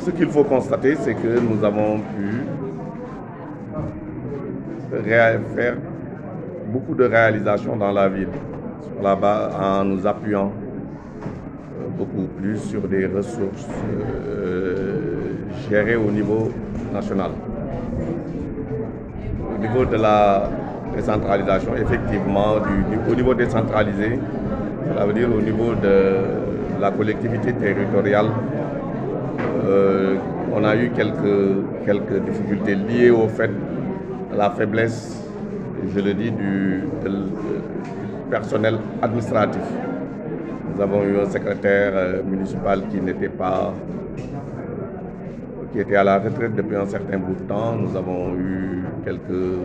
Ce qu'il faut constater, c'est que nous avons pu faire beaucoup de réalisations dans la ville, là-bas, en nous appuyant beaucoup plus sur des ressources gérées au niveau national. Au niveau de la décentralisation, effectivement, au niveau décentralisé, ça veut dire au niveau de la collectivité territoriale, on a eu quelques difficultés liées au fait de la faiblesse, je le dis, du personnel administratif. Nous avons eu un secrétaire municipal qui était à la retraite depuis un certain bout de temps. Nous avons eu quelques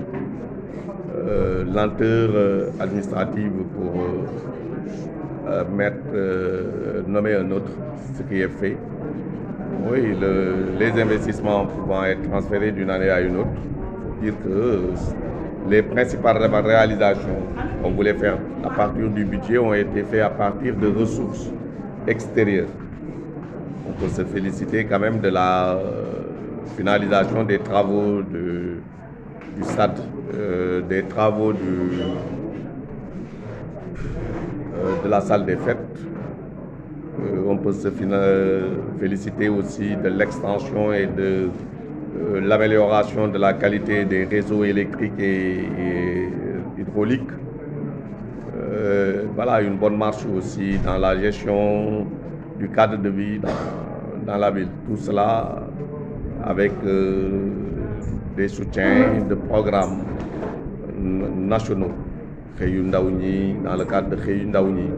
lenteurs administratives pour nommer un autre, ce qui est fait. Oui, les investissements pouvant être transférés d'une année à une autre, il faut dire que les principales réalisations qu'on voulait faire à partir du budget ont été faites à partir de ressources extérieures. On peut se féliciter quand même de la finalisation des travaux du stade, des travaux de la salle des fêtes. On peut se féliciter aussi de l'extension et de l'amélioration de la qualité des réseaux électriques et hydrauliques. Voilà, une bonne marche aussi dans la gestion du cadre de vie dans la ville. Tout cela avec des soutiens de programmes nationaux. Xëyu Ndaw ñi, dans le cadre de Xëyu Ndaw ñi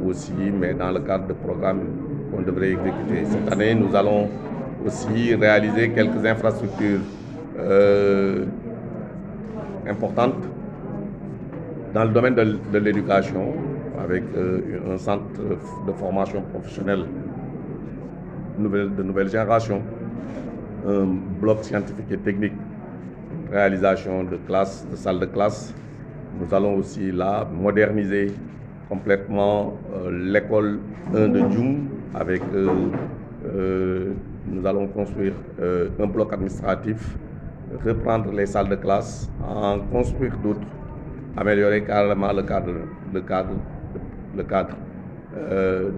aussi, mais dans le cadre de programmes qu'on devrait exécuter. Cette année, nous allons aussi réaliser quelques infrastructures importantes dans le domaine de l'éducation, avec un centre de formation professionnelle de nouvelle génération, un bloc scientifique et technique, réalisation de salles de classe. Nous allons aussi là moderniser complètement l'école 1 de Djoum avec nous allons construire un bloc administratif, reprendre les salles de classe, en construire d'autres, améliorer carrément le cadre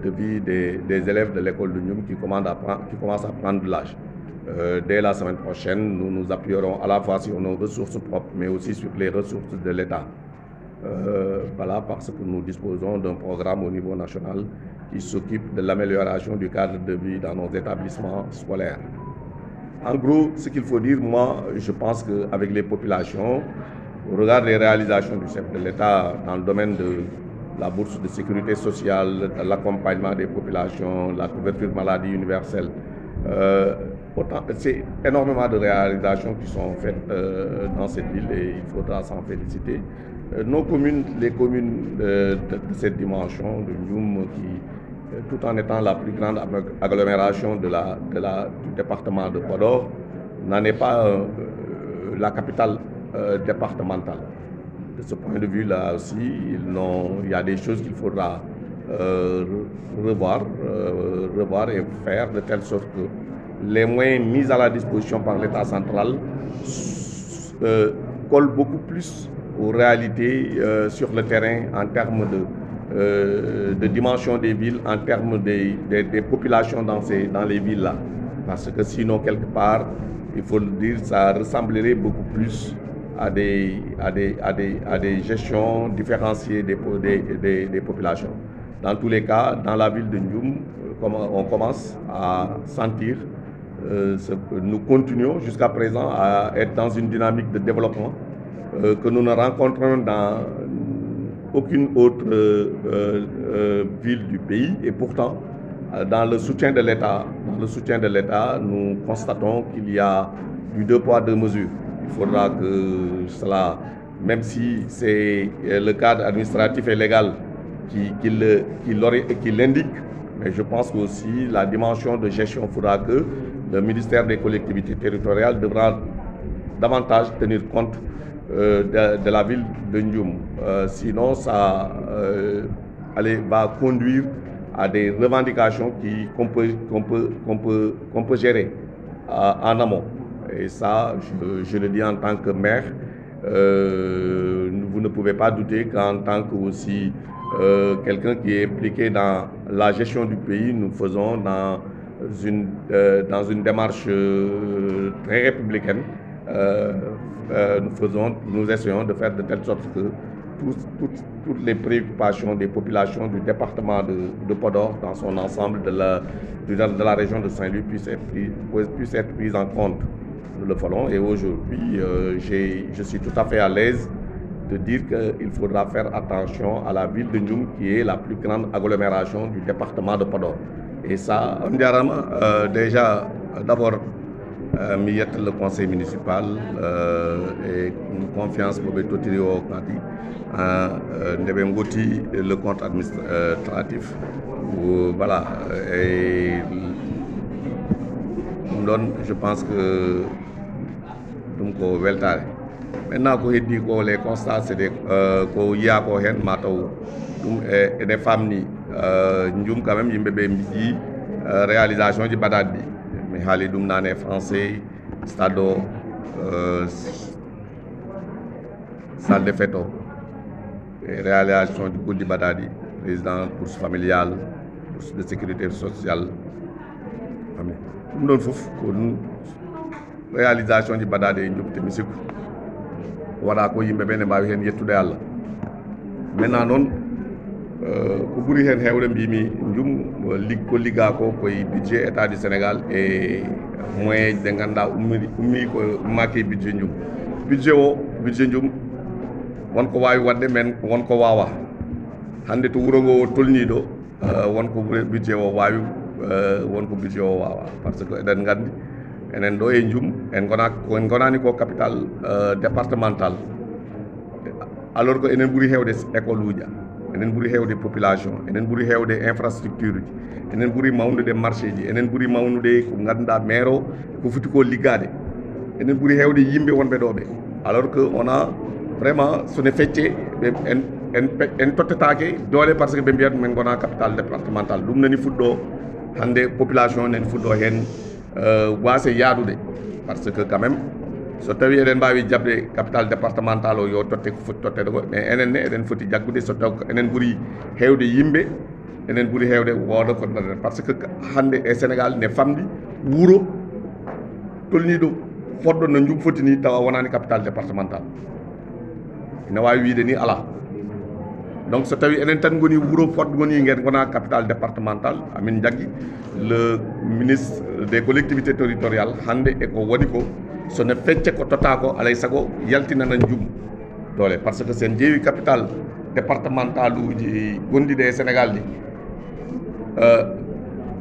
de vie des élèves de l'école de Djoum qui commencent à prendre de l'âge. Dès la semaine prochaine, nous nous appuierons à la fois sur nos ressources propres, mais aussi sur les ressources de l'État. Voilà, parce que nous disposons d'un programme au niveau national qui s'occupe de l'amélioration du cadre de vie dans nos établissements scolaires. En gros, ce qu'il faut dire, moi, je pense qu'avec les populations, au regard des réalisations du chef de l'État dans le domaine de la bourse de sécurité sociale, de l'accompagnement des populations, la couverture maladie universelle, c'est énormément de réalisations qui sont faites dans cette ville et il faudra s'en féliciter. Nos communes, les communes de cette dimension, de Ndioum, qui, tout en étant la plus grande agglomération du département de Podor, n'en est pas la capitale départementale. De ce point de vue-là aussi, il y a des choses qu'il faudra revoir et faire de telle sorte que les moyens mis à la disposition par l'État central collent beaucoup plus aux réalités sur le terrain en termes de dimension des villes, en termes des populations dans les villes-là. Parce que sinon, quelque part, il faut le dire, ça ressemblerait beaucoup plus à des gestions différenciées des populations. Dans tous les cas, dans la ville de Ndioum, on commence à sentir, nous continuons jusqu'à présent à être dans une dynamique de développement que nous ne rencontrons dans aucune autre ville du pays. Et pourtant, dans le soutien de l'État, nous constatons qu'il y a du 2 poids 2 mesures. Il faudra que cela, même si c'est le cadre administratif et légal qui l'indique, mais je pense aussi la dimension de gestion fera que le ministère des collectivités territoriales devra davantage tenir compte de la ville de Ndioum. Sinon, ça va conduire à des revendications qu'on peut gérer en amont. Et ça, je le dis en tant que maire, vous ne pouvez pas douter qu'en tant que aussi quelqu'un qui est impliqué dans la gestion du pays, nous faisons dans une démarche très républicaine, nous essayons de faire de telle sorte que toutes les préoccupations des populations du département de Podor dans son ensemble, de la région de Saint-Louis puissent être prises en compte. Nous le ferons et aujourd'hui, je suis tout à fait à l'aise de dire qu'il faudra faire attention à la ville de Ndioum qui est la plus grande agglomération du département de Podor. Et ça, on dirait déjà d'abord le conseil municipal et une confiance pour le Totirio Kanti, le compte administratif. Voilà. Et je pense que nous sommes maintenant, les constats, c'est des femmes qui quand même réalisation du badadi. Mais Halidoum Nane français, Stado, salle de fête, réalisation du coup du badadi, président, bourse familiale, bourse de sécurité sociale. Nous avons réalisation du badadi, nous avons voilà ko yimbe ben mbawi hen yettude Allah maintenant non ko buri hen hewde mbimi Ndioum ko liga ko koy budget état du Sénégal et moyen de ganda ummi ko maki budget Ndioum budget Ndioum won ko wawi wadde men won ko wawa hande to wuro ngo tolni do won ko budget o wawi won ko budget o wawa parce que eden gandi enen ɗo e Ndioum en gonani ko capital départemental alors que enen ɓuuri hewde école uji enen ɓuuri hewde population enen ɓuuri hewde infrastructure uji enen ɓuuri mawnude marché ji enen ɓuuri mawnude ko ganduɗa maire o ko foti ko liggade enen ɓuuri hewde yimɓe wonɓe ɗo ɓe alors que on a vraiment sone fecce en tottetake doole par ce que ɓe mbiyat men gona capital départemental ɗum nani fuɗɗo hande population nani fuɗɗo hen wase yadude parce que quand même so tawi eden mbawi jabde capital départemental o yo totte ko foti tottede ko mais enen ne eden foti jaggude so taw enen ɓuuri hewde yimɓe enen ɓuuri hewde wooda ko par ce que hande e Sénégal ne famdi wuro tolniɗo fodɗo no Ndioum foti ni tawa wonani capital départemental ene wawi wiide ni ala donc so tawi enen tan goni wuro fodɗo goni guen gona capital départemental amin jaggi le ministre des collectivités territoriales hande e ko woni ko sono fecce ko tota ko alay sago yaltinana Ndioum dole parce que sen jeewi capital départemental uji gondiɗe e Sénégal ɗi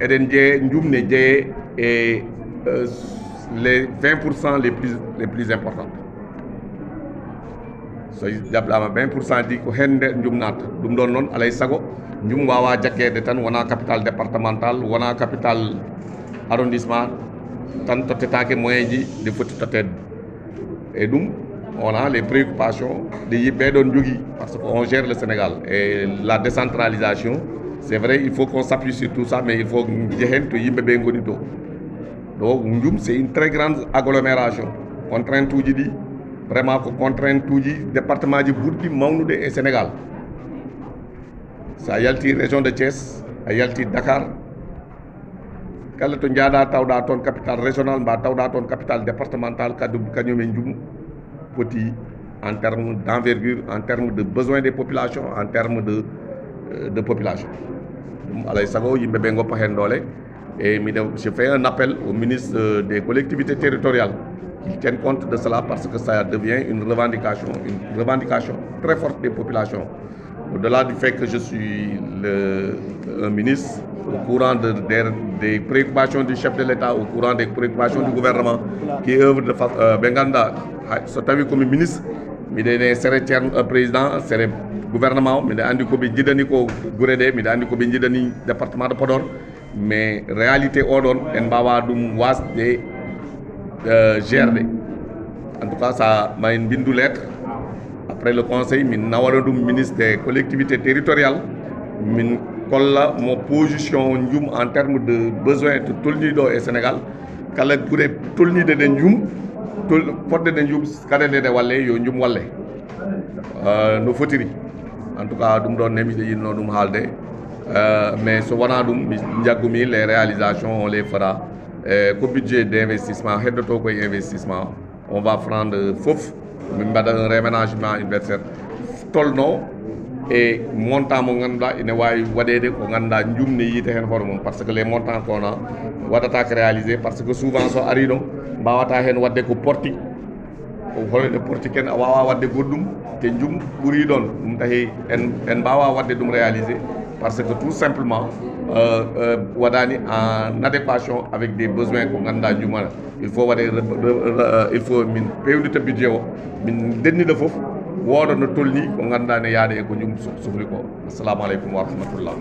eɗen jeeye Ndioum ne jeeye e les 20% les plus importants so jaɓɗama 20% di ko hende Ndioum naata ɗum ɗon noon alay sago Ndioum wawa jakkede tan wona capital départemental wona capital arrondissement tan tottetake moyen ji de foti tottede et ɗum on a les préoccupations de yimɓe ɗon jogui parce que on gère le Sénégal et la décentralisation c'est vrai il faut qu'on s'appuie sur tout ça mais il faut jehen to yimɓe ɓe goni to donc Ndioum c'est une très grande agglomération contrainte uji ɗi vraiment ko contrainte uji département ji ɓurɗi mawnude e Sénégal sa yalti région de Thiès a yalti Dakar kala to jaaɗa tawɗa toon capital régional mba tawɗa toon capital départemental kañum e Ndioum foti en termes d'envergure en termes de besoin des populations en termes de population ɗum alay sago yimɓe ɓe goppa hen doole et je fais un appel au ministre des collectivités territoriales qu'il tienne compte de cela parce que ça devient une revendication très forte des populations. Au-delà du fait que je suis un ministre au courant des préoccupations du chef de l'État, au courant des préoccupations du gouvernement qui œuvre de façon Benganda, comme ministre, mais serait président, serait gouvernement, mais andi ko be jidani ko gurede, mais andi ko be jidani département de Podor, mais réalité odon en bawa dum wasde GRD. En tout cas, ça m'a une bindou lettre. Après le conseil, min nawaradum ministre des collectivités territoriales, min kolla mo position njum en termes de besoin to tolniɗo e Sénégal kala ɓuure tolnide ɗe njum fodde ɗe njum kadede walle yo njum walle no fotiri en tout cas ɗum ɗon ne miɗo yinno ɗum haalde mais so wona ɗum mi jaggumi les réalisations on les fera ko budget d' investissement heddoto koye investissement on va prendre fof min mbaɗa un réménagement universel tolno e montant mo ganduɗa ene wawi waɗede ko ganduɗa jumne yiite hen hoore mum par ce que les montants kona waɗata ko réalisé par ce que souvent so ari ɗon mbawata hen wadde ko portique holde portique en a wawa wadde goɗɗum te jum ɓuuri ɗon ɗum tahi en mbawa wadde ɗum réalisé parce que tout simplement waɗani en adéquation avec des besoins ko ganduɗa jumana il faut waɗe il faut min pewnita budget o min dennida foof wooda no tolni ko ganduɗa ne yaade e ko jum sohli ko assalamu aleykum wa rahmatullah